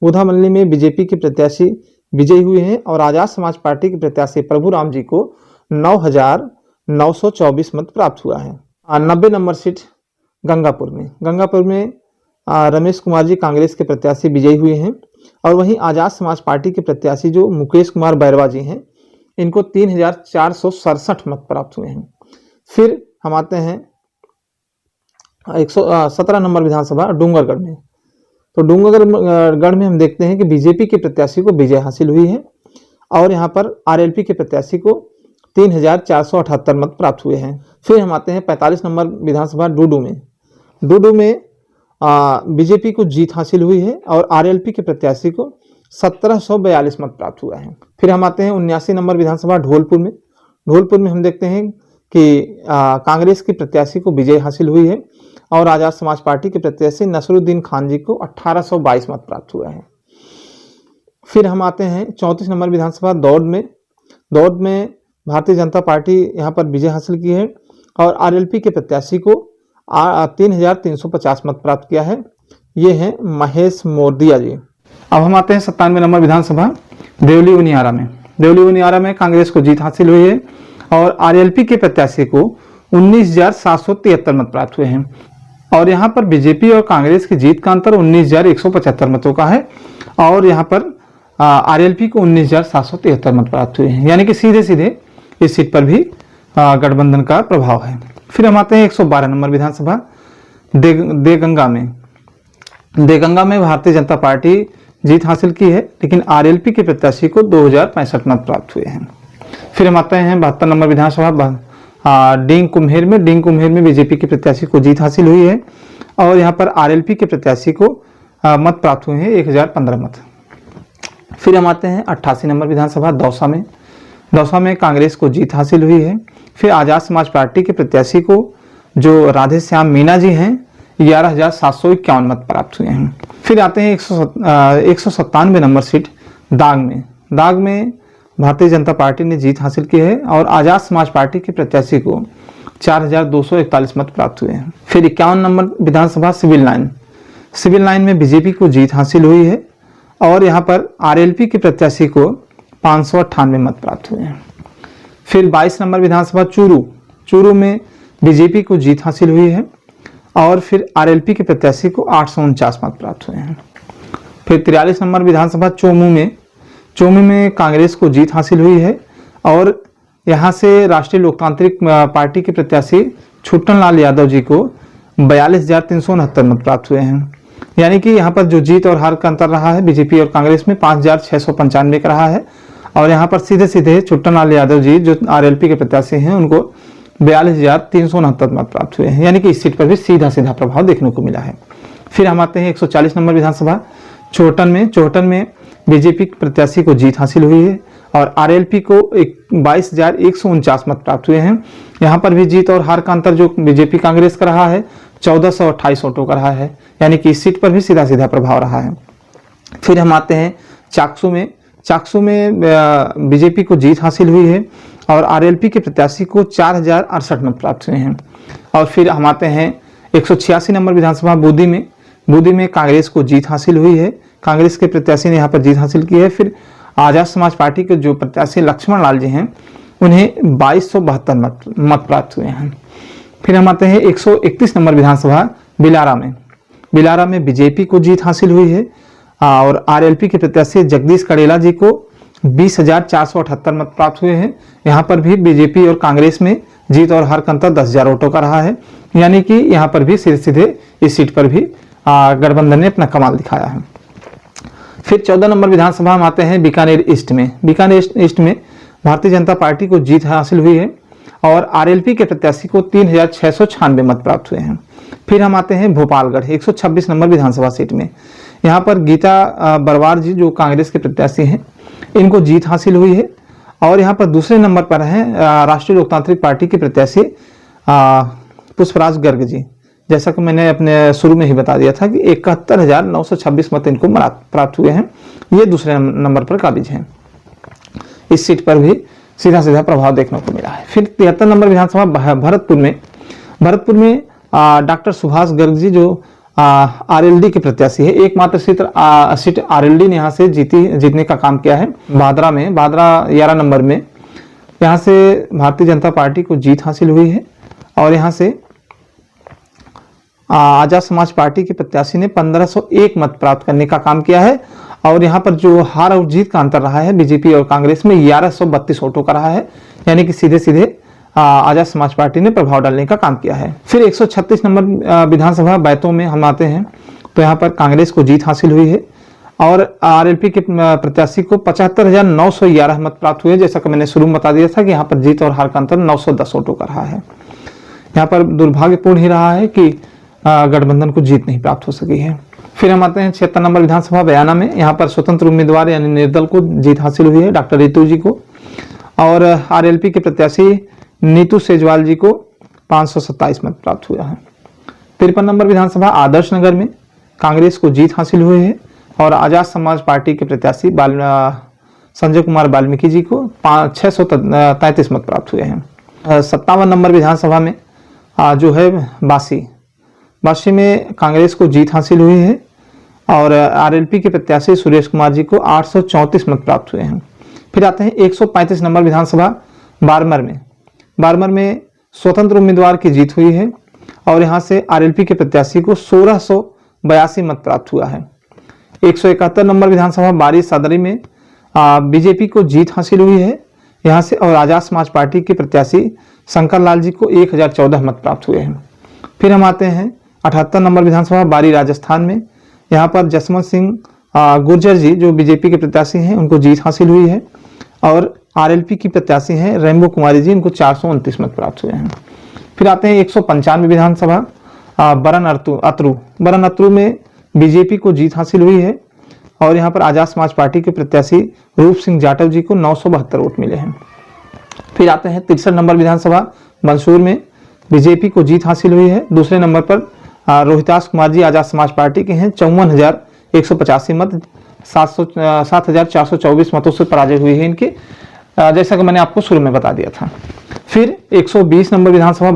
गोधामल्ली में बीजेपी के प्रत्याशी विजयी हुए हैं और आजाद समाज पार्टी के प्रत्याशी प्रभुराम जी को 9,924 मत प्राप्त हुआ है। 90 नंबर सीट गंगापुर में रमेश कुमार जी कांग्रेस के प्रत्याशी विजयी हुए हैं और वहीं आजाद समाज पार्टी के प्रत्याशी जो मुकेश कुमार बैरवा जी हैं, इनको 3,467 मत प्राप्त हुए हैं। फिर हम आते हैं 117 नंबर विधानसभा डूंगरगढ़ में। तो डूंगरगढ़ में हम देखते हैं कि बीजेपी के प्रत्याशी को विजय हासिल हुई है और यहाँ पर आरएलपी के प्रत्याशी को 3,478 मत प्राप्त हुए हैं। फिर हम आते हैं 45 नंबर विधानसभा डूडू में बीजेपी को जीत हासिल हुई है और आरएलपी के प्रत्याशी को 1742 मत प्राप्त हुआ है। फिर हम आते हैं 79 नंबर विधानसभा धौलपुर में हम देखते हैं कि कांग्रेस की प्रत्याशी को विजय हासिल हुई है और आजाद समाज पार्टी के प्रत्याशी नसरुद्दीन खान जी को 1822 मत प्राप्त हुआ है। फिर हम आते हैं 34 नंबर विधानसभा दौड़ में भारतीय जनता पार्टी यहाँ पर विजय हासिल की है और आरएलपी के प्रत्याशी को 3,350 मत प्राप्त किया है। ये हैं महेश मोरदिया जी। अब हम आते हैं 97 नंबर विधानसभा देवली उनियारा में कांग्रेस को जीत हासिल हुई है और आरएलपी के प्रत्याशी को 19,773 मत प्राप्त हुए हैं और यहाँ पर बीजेपी और कांग्रेस की जीत का अंतर 19,175 मतों का है और यहाँ पर आरएलपी को 19,773 मत प्राप्त हुए हैं, यानी कि सीधे सीधे इस सीट पर भी गठबंधन का प्रभाव है। फिर हम आते हैं 112 नंबर विधानसभा देगंगा में भारतीय जनता पार्टी जीत हासिल की है, लेकिन आरएलपी के प्रत्याशी को 2,065 मत प्राप्त हुए हैं। फिर हम आते हैं 72 नंबर विधानसभा डींग कुम्हेर में बीजेपी के प्रत्याशी को जीत हासिल हुई है और यहाँ पर आरएलपी के प्रत्याशी को मत प्राप्त हुए हैं 1,015 मत। फिर हम आते हैं 88 नंबर विधानसभा दौसा में कांग्रेस को जीत हासिल हुई है। फिर आजाद समाज पार्टी के प्रत्याशी को जो राधे श्याम मीणा जी हैं 11,751 मत प्राप्त हुए हैं। फिर आते हैं 197 नंबर सीट दाग में भारतीय जनता पार्टी ने जीत हासिल की है और आजाद समाज पार्टी के प्रत्याशी को 4,241 मत प्राप्त हुए हैं। फिर 51 नंबर विधानसभा सिविल लाइन में बीजेपी को जीत हासिल हुई है और यहाँ पर आरएलपी के प्रत्याशी को 598 मत प्राप्त हुए हैं। फिर 22 नंबर विधानसभा चूरू में बीजेपी को जीत हासिल हुई है और फिर आरएलपी के प्रत्याशी को 849 मत प्राप्त हुए हैं। फिर 43 नंबर विधानसभा चोमू में कांग्रेस को जीत हासिल हुई है और यहाँ से राष्ट्रीय लोकतांत्रिक पार्टी के प्रत्याशी छुट्टन लाल यादव जी को 42,369 मत प्राप्त हुए हैं, यानी कि यहाँ पर जो जीत और हार का अंतर रहा है बीजेपी और कांग्रेस में 5,695 का रहा है और यहाँ पर सीधे सीधे छुट्टन लाल यादव जी जो आरएलपी के प्रत्याशी हैं उनको 42,369 मत प्राप्त हुए हैं, यानी कि इस सीट पर भी सीधा सीधा प्रभाव देखने को मिला है। फिर हम आते हैं 140 नंबर विधानसभा चोहटन में बीजेपी के प्रत्याशी को जीत हासिल हुई है और आरएलपी को 22,149 मत प्राप्त हुए हैं। यहाँ पर भी जीत और हार का अंतर जो बीजेपी कांग्रेस का रहा है 1,428 वोटों का रहा है, यानी कि इस सीट पर भी सीधा सीधा प्रभाव रहा है। फिर हम आते हैं चाकसू में बीजेपी को जीत हासिल हुई है और आरएलपी के प्रत्याशी को 4,068 मत प्राप्त हुए हैं। और फिर हम आते हैं 186 नंबर विधानसभा बूंदी में कांग्रेस को जीत हासिल हुई है, कांग्रेस के प्रत्याशी ने यहाँ पर जीत हासिल की है। फिर आजाद समाज पार्टी के जो प्रत्याशी लक्ष्मण लाल जी हैं उन्हें 2,272 मत प्राप्त हुए हैं। फिर हम आते हैं 131 नंबर विधानसभा बिलारा में बीजेपी को जीत हासिल हुई है और आरएलपी के प्रत्याशी जगदीश कड़ेला जी को 20,478 मत प्राप्त हुए हैं। यहाँ पर भी बीजेपी और कांग्रेस में जीत और हार का अंतर 10,000 वोटों का रहा है, यानी कि यहाँ पर भी सीधे सीधे इस सीट पर भी गठबंधन ने अपना कमाल दिखाया है। फिर 14 नंबर विधानसभा में आते हैं बीकानेर ईस्ट में भारतीय जनता पार्टी को जीत हासिल हुई है और आरएलपी के प्रत्याशी को 3,696 मत प्राप्त हुए हैं। फिर हम आते हैं भोपालगढ़ 126 नंबर विधानसभा सीट में, यहाँ पर गीता बरवार जी जो कांग्रेस के प्रत्याशी हैं इनको जीत हासिल हुई है और यहाँ पर दूसरे नंबर पर हैं राष्ट्रीय लोकतांत्रिक पार्टी के प्रत्याशी पुष्पराज गर्ग जी। जैसा कि मैंने अपने शुरू में ही बता दिया था कि 71,926 मत इनको प्राप्त हुए हैं, ये दूसरे नंबर पर काबिज हैं। इस सीट पर भी सीधा सीधा प्रभाव देखने को मिला है। फिर 73 नंबर विधानसभा भरतपुर में डॉक्टर सुभाष गर्ग जी जो आरएलडी के प्रत्याशी है। एकमात्र सीट आरएलडी ने यहाँ से जीतने का काम किया है। भादरा 11 नंबर में यहाँ से भारतीय जनता पार्टी को जीत हासिल हुई है और यहाँ से आजाद समाज पार्टी के प्रत्याशी ने 1501 मत प्राप्त करने का काम किया है और यहाँ पर जो हार और जीत का अंतर रहा है बीजेपी और कांग्रेस में 1132 वोटों का रहा है, यानी कि सीधे सीधे आजाद समाज पार्टी ने प्रभाव डालने का काम किया है। फिर 136 नंबर विधानसभा बैतों में हम आते हैं तो यहाँ पर कांग्रेस को जीत हासिल हुई है और आरएलपी के प्रत्याशी को 75,911 मत प्राप्त हुए। जैसा कि मैंने शुरू में बता दिया था कि यहाँ पर जीत और हार का अंतर 910 वोटों का रहा है। यहाँ पर दुर्भाग्यपूर्ण ही रहा है कि गठबंधन को जीत नहीं प्राप्त हो सकी है। फिर हम आते हैं 76 नंबर विधानसभा बयाना में। यहाँ पर स्वतंत्र उम्मीदवार यानी निर्दल को जीत हासिल हुई है, डॉक्टर रितु जी को, और आरएलपी के प्रत्याशी नीतू सेजवाल जी को 527 मत प्राप्त हुआ है। 53 नंबर विधानसभा आदर्श नगर में कांग्रेस को जीत हासिल हुई है और आजाद समाज पार्टी के प्रत्याशी संजय कुमार वाल्मीकि जी को 633 मत प्राप्त हुए हैं। 57 नंबर विधानसभा में जो है बासी में कांग्रेस को जीत हासिल हुई है और आरएलपी के प्रत्याशी सुरेश कुमार जी को 834 मत प्राप्त हुए हैं। फिर आते हैं 135 नंबर विधानसभा बारमर में स्वतंत्र उम्मीदवार की जीत हुई है और यहाँ से आरएलपी के प्रत्याशी को 1682 मत प्राप्त हुआ है। 171 नंबर विधानसभा बारी सदरी में बीजेपी को जीत हासिल हुई है यहाँ से और आजाद समाज पार्टी के प्रत्याशी शंकर लाल जी को 1014 मत प्राप्त हुए हैं। फिर हम आते हैं 78 नंबर विधानसभा बारी राजस्थान में। यहाँ पर जसवंत सिंह गुर्जर जी जो बीजेपी के प्रत्याशी हैं उनको जीत हासिल हुई है और आरएलपी की प्रत्याशी हैं रेनबो कुमारी जी, इनको 429 मत प्राप्त हुए हैं। फिर आते हैं 195 विधानसभा बरन अतरू में बीजेपी को जीत हासिल हुई है और यहाँ पर आजाद समाज पार्टी के प्रत्याशी रूप सिंह जाटव जी को 972 वोट मिले हैं। फिर आते हैं 63 नंबर विधानसभा मंसूर में बीजेपी को जीत हासिल हुई है। दूसरे नंबर पर रोहितास कुमार जी आजाद समाज पार्टी के हैं, 54,185 मत 7,424 मतों से पराजय हुई है इनके, जैसा कि मैंने आपको शुरू में बता दिया था। फिर 120 नंबर विधानसभा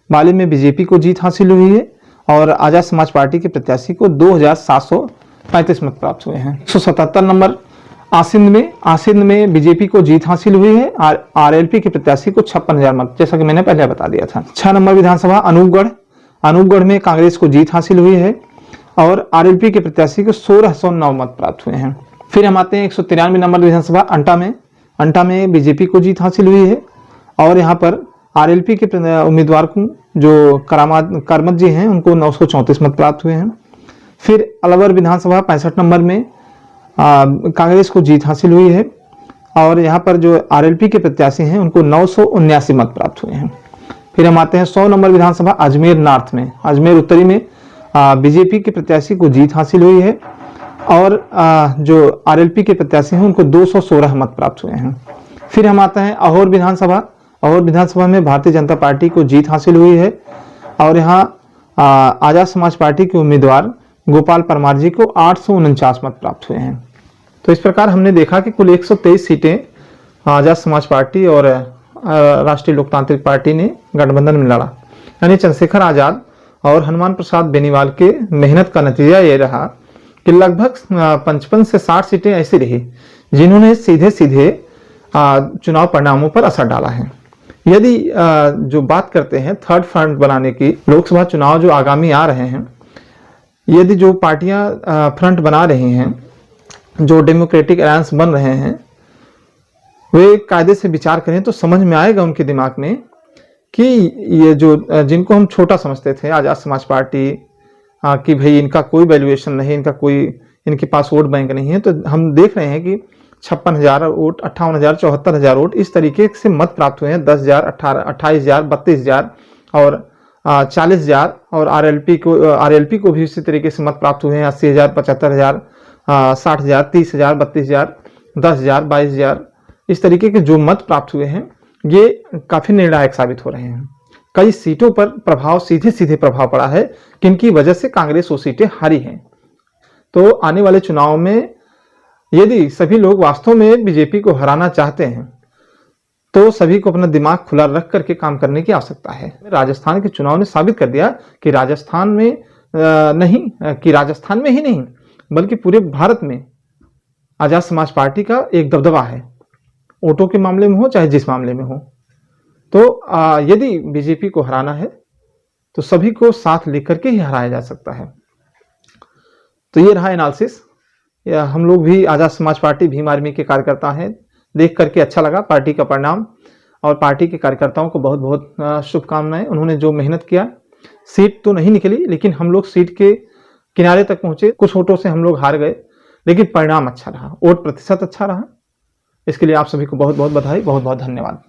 बाली में बीजेपी को जीत हासिल हुई है और आजाद समाज पार्टी के प्रत्याशी को 2,735 मत प्राप्त हुए हैं। 177 नंबर आसिंद में बीजेपी को जीत हासिल हुई है और आरएलपी के प्रत्याशी को 56,000 मत, जैसा कि मैंने पहले बता दिया था। 6 नंबर विधानसभा अनूपगढ़ में कांग्रेस को जीत हासिल हुई है और आरएलपी के प्रत्याशी को 1609 मत प्राप्त हुए हैं। फिर हम आते हैं 193 नंबर विधानसभा अंटा में बीजेपी को जीत हासिल हुई है और यहाँ पर आरएलपी के उम्मीदवार को जो करमत जी हैं उनको 934 मत प्राप्त हुए हैं। फिर अलवर विधानसभा 65 नंबर में कांग्रेस को जीत हासिल हुई है और यहाँ पर जो आरएलपी के प्रत्याशी हैं उनको 979 मत प्राप्त हुए हैं। फिर हम आते हैं 100 नंबर विधानसभा अजमेर उत्तरी में बीजेपी के प्रत्याशी को जीत हासिल हुई है और जो आरएलपी के प्रत्याशी हैं उनको 216 मत प्राप्त हुए हैं। फिर हम आते हैं अहोर विधानसभा में भारतीय जनता पार्टी को जीत हासिल हुई है और यहाँ आजाद समाज पार्टी के उम्मीदवार गोपाल परमार जी को 849 मत प्राप्त हुए हैं। तो इस प्रकार हमने देखा कि कुल 123 सीटें आजाद समाज पार्टी और राष्ट्रीय लोकतांत्रिक पार्टी ने गठबंधन में लड़ा, यानी चंद्रशेखर आजाद और हनुमान प्रसाद बेनीवाल के मेहनत का नतीजा ये रहा कि लगभग 55 से 60 सीटें ऐसी रही जिन्होंने सीधे सीधे चुनाव परिणामों पर असर डाला है। यदि जो बात करते हैं थर्ड फ्रंट बनाने की, लोकसभा चुनाव जो आगामी आ रहे हैं, यदि जो पार्टियां फ्रंट बना रही हैं, जो डेमोक्रेटिक अलायंस बन रहे हैं, वे कायदे से विचार करें तो समझ में आएगा उनके दिमाग में कि ये जो जिनको हम छोटा समझते थे आजाद समाज पार्टी कि भाई इनका कोई वैल्यूएशन नहीं, इनके पास वोट बैंक नहीं है, तो हम देख रहे हैं कि 56,000 वोट, 58,000, 74,000 वोट इस तरीके से मत प्राप्त हुए हैं। 10,000, 28,000, 32,000 और 40,000 और आरएलपी को भी इसी तरीके से मत प्राप्त हुए हैं। 80,000, 75,000, 60,000, 30,000, 32,000, 10,000, 22,000 इस तरीके के जो मत प्राप्त हुए हैं ये काफी निर्णायक साबित हो रहे हैं। कई सीटों पर सीधे प्रभाव पड़ा है किनकी वजह से कांग्रेस वो सीटें हारी हैं। तो आने वाले चुनाव में यदि सभी लोग वास्तव में बीजेपी को हराना चाहते हैं तो सभी को अपना दिमाग खुला रख करके काम करने की आवश्यकता है। राजस्थान के चुनाव ने साबित कर दिया कि राजस्थान में नहीं कि राजस्थान में ही नहीं बल्कि पूरे भारत में आजाद समाज पार्टी का एक दबदबा है, वोटों के मामले में हो चाहे जिस मामले में हो। तो यदि बीजेपी को हराना है तो सभी को साथ लेकर के ही हराया जा सकता है। तो ये रहा एनालिसिस। हम लोग भी आजाद समाज पार्टी भीम आर्मी के कार्यकर्ता हैं, देख करके अच्छा लगा पार्टी का परिणाम, और पार्टी के कार्यकर्ताओं को बहुत बहुत शुभकामनाएं। उन्होंने जो मेहनत किया, सीट तो नहीं निकली लेकिन हम लोग सीट के किनारे तक पहुंचे, कुछ वोटों से हम लोग हार गए लेकिन परिणाम अच्छा रहा, वोट प्रतिशत अच्छा रहा। इसके लिए आप सभी को बहुत बहुत बधाई, बहुत बहुत धन्यवाद।